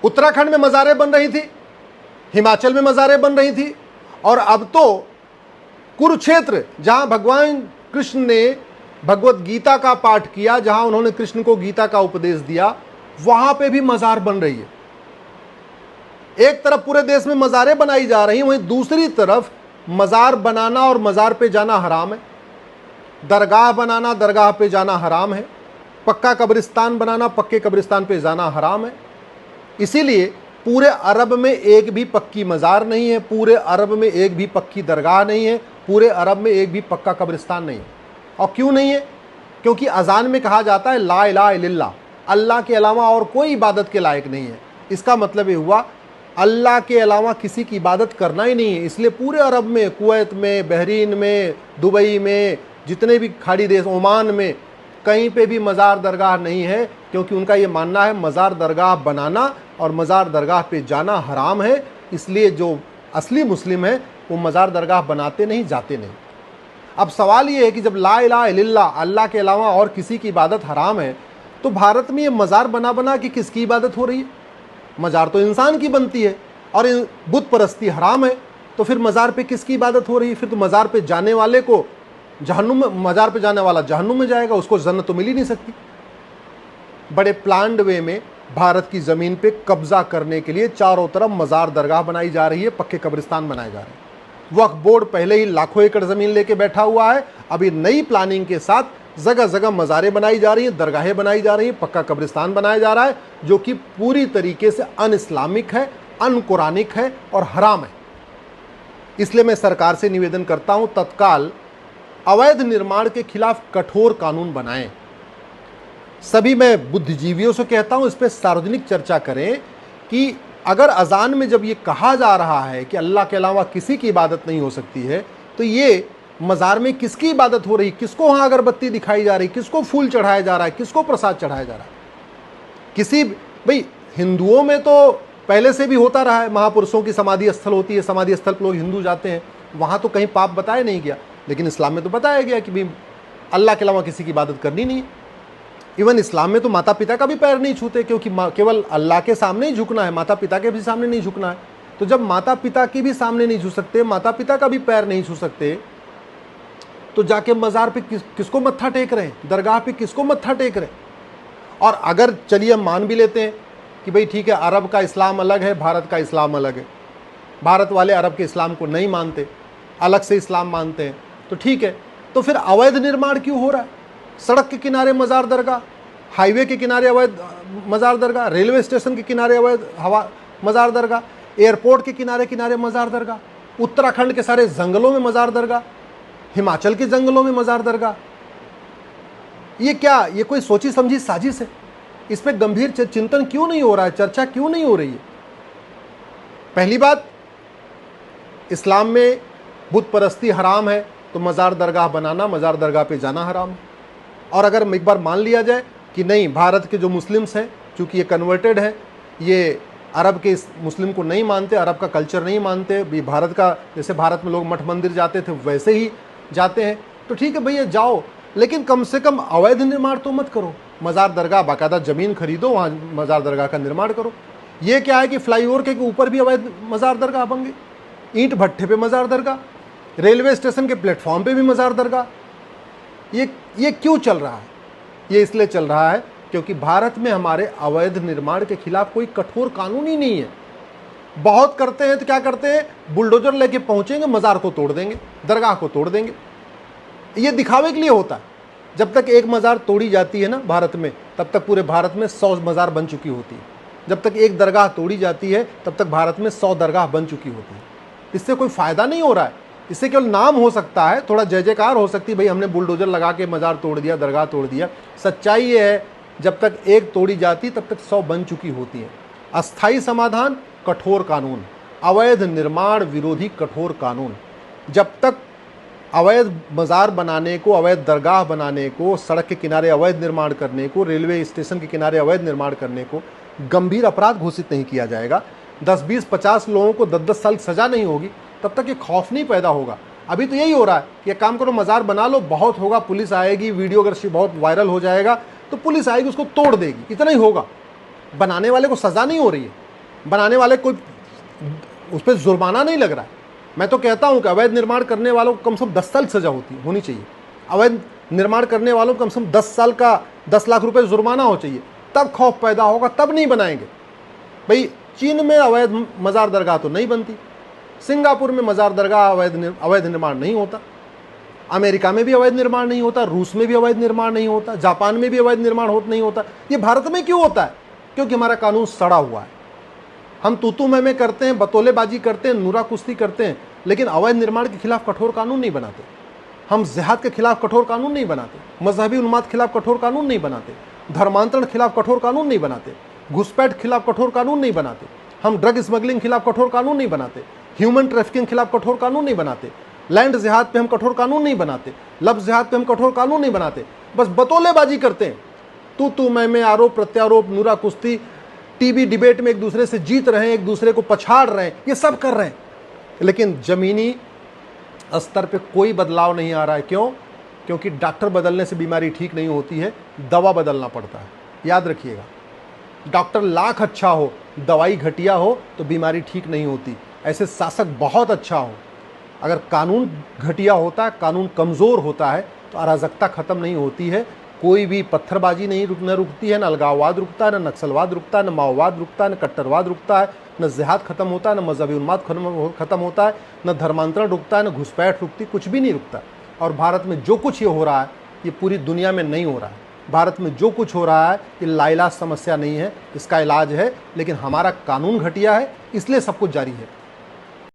उत्तराखंड में मज़ारें बन रही थी, हिमाचल में मज़ारें बन रही थी, और अब तो कुरुक्षेत्र, जहां भगवान कृष्ण ने भगवत गीता का पाठ किया, जहां उन्होंने कृष्ण को गीता का उपदेश दिया, वहां पे भी मज़ार बन रही है। एक तरफ पूरे देश में मज़ारें बनाई जा रही हैं, वहीं दूसरी तरफ मज़ार बनाना और मज़ार पे जाना हराम है, दरगाह बनाना, दरगाह पे जाना हराम है, पक्का कब्रिस्तान बनाना, पक्के कब्रिस्तान पे जाना हराम है। इसीलिए पूरे अरब में एक भी पक्की मज़ार नहीं है, पूरे अरब में एक भी पक्की दरगाह नहीं है, पूरे अरब में एक भी पक्का कब्रिस्तान नहीं है। और क्यों नहीं है? क्योंकि अजान में कहा जाता है ला इलाहा इल्लल्लाह, अल्लाह के अलावा और कोई इबादत के लायक नहीं है। इसका मतलब ये हुआ अल्लाह के अलावा किसी की इबादत करना ही नहीं है। इसलिए पूरे अरब में, कुवैत में, बहरीन में, दुबई में, जितने भी खाड़ी देश, ओमान में, कहीं पे भी मज़ार दरगाह नहीं है, क्योंकि उनका ये मानना है मज़ार दरगाह बनाना और मज़ार दरगाह पे जाना हराम है। इसलिए जो असली मुस्लिम है वो मज़ार दरगाह बनाते नहीं, जाते नहीं। अब सवाल ये है कि जब ला इलाहा इल्लल्लाह, अल्लाह के अलावा और किसी की इबादत हराम है, तो भारत में ये मज़ार बना बना के किसकी इबादत हो रही है? मज़ार तो इंसान की बनती है, और बुत परस्ती हराम है, तो फिर मज़ार पे किसकी इबादत हो रही है? फिर तो मज़ार पे जाने वाले को जहन्नुम में, मज़ार पे जाने वाला जहन्नुम में जाएगा, उसको जन्नत तो मिल ही नहीं सकती। बड़े प्लान्ड वे में भारत की ज़मीन पे कब्जा करने के लिए चारों तरफ मज़ार दरगाह बनाई जा रही है, पक्के कब्रिस्तान बनाए जा रहे हैं। वक्फ बोर्ड पहले ही लाखों एकड़ ज़मीन लेके बैठा हुआ है, अभी नई प्लानिंग के साथ जगह जगह मज़ारें बनाई जा रही हैं, दरगाहें बनाई जा रही हैं, पक्का कब्रिस्तान बनाया जा रहा है, जो कि पूरी तरीके से अन इस्लामिक है, अन कुरानिक है और हराम है। इसलिए मैं सरकार से निवेदन करता हूं, तत्काल अवैध निर्माण के खिलाफ कठोर कानून बनाएं। सभी मैं बुद्धिजीवियों से कहता हूं, इस पर सार्वजनिक चर्चा करें कि अगर अजान में जब ये कहा जा रहा है कि अल्लाह के अलावा किसी की इबादत नहीं हो सकती है, तो ये मज़ार में किसकी इबादत हो रही, किसको वहाँ अगरबत्ती दिखाई जा रही, किसको फूल चढ़ाया जा रहा है, किसको प्रसाद चढ़ाया जा रहा है? किसी, भाई हिंदुओं में तो पहले से भी होता रहा है, महापुरुषों की समाधि स्थल होती है, समाधि स्थल पर लोग हिंदू जाते हैं, वहाँ तो कहीं पाप बताया नहीं गया। लेकिन इस्लाम में तो बताया गया कि भाई अल्लाह के अलावा किसी की इबादत करनी नहीं है। इवन इस्लाम में तो माता पिता का भी पैर नहीं छूते, क्योंकि केवल अल्लाह के सामने ही झुकना है, माता पिता के भी सामने नहीं झुकना है। तो जब माता पिता के भी सामने नहीं झुक सकते, माता पिता का भी पैर नहीं छू सकते, तो जाके मज़ार पे किसको मत्था टेक रहे हैं, दरगाह पे किसको मत्था टेक रहे हैं? और अगर चलिए हम मान भी लेते हैं कि भाई ठीक है, अरब का इस्लाम अलग है, भारत का इस्लाम अलग है, भारत वाले अरब के इस्लाम को नहीं मानते, अलग से इस्लाम मानते हैं, तो ठीक है, तो फिर अवैध निर्माण क्यों हो रहा है? सड़क के किनारे मज़ार दरगाह, हाईवे के किनारे अवैध मज़ार दरगाह, रेलवे स्टेशन के किनारे अवैध मज़ार दरगाह, एयरपोर्ट के किनारे किनारे मज़ार दरगाह, उत्तराखंड के सारे जंगलों में मज़ार दरगाह, हिमाचल के जंगलों में मज़ार दरगाह। ये क्या, ये कोई सोची समझी साजिश है? इस पर गंभीर चिंतन क्यों नहीं हो रहा है, चर्चा क्यों नहीं हो रही है? पहली बात, इस्लाम में बुत परस्ती हराम है, तो मज़ार दरगाह बनाना, मज़ार दरगाह पे जाना हराम है। और अगर एक बार मान लिया जाए कि नहीं, भारत के जो मुस्लिम्स हैं, चूँकि ये कन्वर्टेड है, ये अरब के इस मुस्लिम को नहीं मानते, अरब का कल्चर नहीं मानते, भी भारत का, जैसे भारत में लोग मठ मंदिर जाते थे वैसे ही जाते हैं, तो ठीक है भैया जाओ, लेकिन कम से कम अवैध निर्माण तो मत करो। मज़ार दरगाह बाकायदा ज़मीन खरीदो, वहाँ मज़ार दरगाह का निर्माण करो। ये क्या है कि फ्लाईओवर के ऊपर भी अवैध मज़ार दरगाह बन गई, ईंट भट्ठे पे मज़ार दरगाह, रेलवे स्टेशन के प्लेटफॉर्म पे भी मज़ार दरगाह। ये क्यों चल रहा है? ये इसलिए चल रहा है क्योंकि भारत में हमारे अवैध निर्माण के खिलाफ कोई कठोर कानून ही नहीं है। बहुत करते हैं तो क्या करते हैं, बुलडोजर लेके पहुंचेंगे, मज़ार को तोड़ देंगे, दरगाह को तोड़ देंगे। ये दिखावे के लिए होता है। जब तक एक मज़ार तोड़ी जाती है ना भारत में, तब तक पूरे भारत में 100 मज़ार बन चुकी होती है। जब तक एक दरगाह तोड़ी जाती है, तब तक भारत में 100 दरगाह बन चुकी होती है। इससे कोई फ़ायदा नहीं हो रहा है, इससे केवल नाम हो सकता है, थोड़ा जय जयकार हो सकती है, भाई हमने बुलडोजर लगा के मज़ार तोड़ दिया, दरगाह तोड़ दिया। सच्चाई ये है, जब तक एक तोड़ी जाती तब तक 100 बन चुकी होती हैं। अस्थायी समाधान, कठोर कानून, अवैध निर्माण विरोधी कठोर कानून। जब तक अवैध मज़ार बनाने को, अवैध दरगाह बनाने को, सड़क के किनारे अवैध निर्माण करने को, रेलवे स्टेशन के किनारे अवैध निर्माण करने को गंभीर अपराध घोषित नहीं किया जाएगा, 10, 20, 50 लोगों को 10-10 साल सज़ा नहीं होगी, तब तक ये खौफ नहीं पैदा होगा। अभी तो यही हो रहा है कि ये काम करो, मज़ार बना लो, बहुत होगा, पुलिस आएगी, वीडियो अगर बहुत वायरल हो जाएगा तो पुलिस आएगी, उसको तोड़ देगी, इतना ही होगा। बनाने वाले को सज़ा नहीं हो रही है, बनाने वाले कोई उस पर जुर्माना नहीं लग रहा है। मैं तो कहता हूं कि अवैध निर्माण करने वालों को कम से कम 10 साल सजा होनी चाहिए। अवैध निर्माण करने वालों को कम से कम 10 साल का 10 लाख रुपए जुर्माना हो चाहिए, तब खौफ पैदा होगा, तब नहीं बनाएंगे। भाई चीन में अवैध मजार दरगाह तो नहीं बनती, सिंगापुर में मजार दरगाह अवैध निर्माण नहीं होता, अमेरिका में भी अवैध निर्माण नहीं होता, रूस में भी अवैध निर्माण नहीं होता, जापान में भी अवैध निर्माण नहीं होता। ये भारत में क्यों होता है? क्योंकि हमारा कानून सड़ा हुआ है। हम तूतू में करते हैं, बतौलेबाजी करते हैं, नूरा कुश्ती करते हैं, लेकिन अवैध निर्माण के खिलाफ कठोर कानून नहीं बनाते। हम जिहाद के खिलाफ कठोर कानून नहीं बनाते, मजहबी उन्माद के खिलाफ कठोर कानून नहीं बनाते, धर्मांतरण के खिलाफ कठोर कानून नहीं बनाते, घुसपैठ के खिलाफ कठोर कानून नहीं बनाते, हम ड्रग स्मगलिंग के खिलाफ कठोर कानून नहीं बनाते, ह्यूमन ट्रैफिकिंग के खिलाफ कठोर कानून नहीं बनाते, लैंड जिहाद पे हम कठोर कानून नहीं बनाते, लफ्ज जिहाद पे हम कठोर कानून नहीं बनाते, बस बतौलेबाजी करते हैं। तू मैं आरोप प्रत्यारोप, नूरा कुश्ती, टीवी डिबेट में एक दूसरे से जीत रहे हैं, एक दूसरे को पछाड़ रहे हैं, ये सब कर रहे हैं, लेकिन जमीनी स्तर पे कोई बदलाव नहीं आ रहा है। क्यों? क्योंकि डॉक्टर बदलने से बीमारी ठीक नहीं होती है, दवा बदलना पड़ता है। याद रखिएगा, डॉक्टर लाख अच्छा हो, दवाई घटिया हो तो बीमारी ठीक नहीं होती। ऐसे शासक बहुत अच्छा हो, अगर कानून घटिया होता है, कानून कमज़ोर होता है, तो अराजकता ख़त्म नहीं होती है। कोई भी पत्थरबाजी नहीं रुकती है, न अलगाववाद रुकता है, न नक्सलवाद रुकता है, न माओवाद रुकता है, न कट्टरवाद रुकता है, न जिहाद खत्म होता है, न मजहबी उन्माद खत्म होता है, न धर्मांतरण रुकता है, न घुसपैठ रुकती, कुछ भी नहीं रुकता। और भारत में जो कुछ ये हो रहा है, ये पूरी दुनिया में नहीं हो रहा है। भारत में जो कुछ हो रहा है ये लाइलाज समस्या नहीं है, इसका इलाज है, लेकिन हमारा कानून घटिया है, इसलिए सब कुछ जारी है।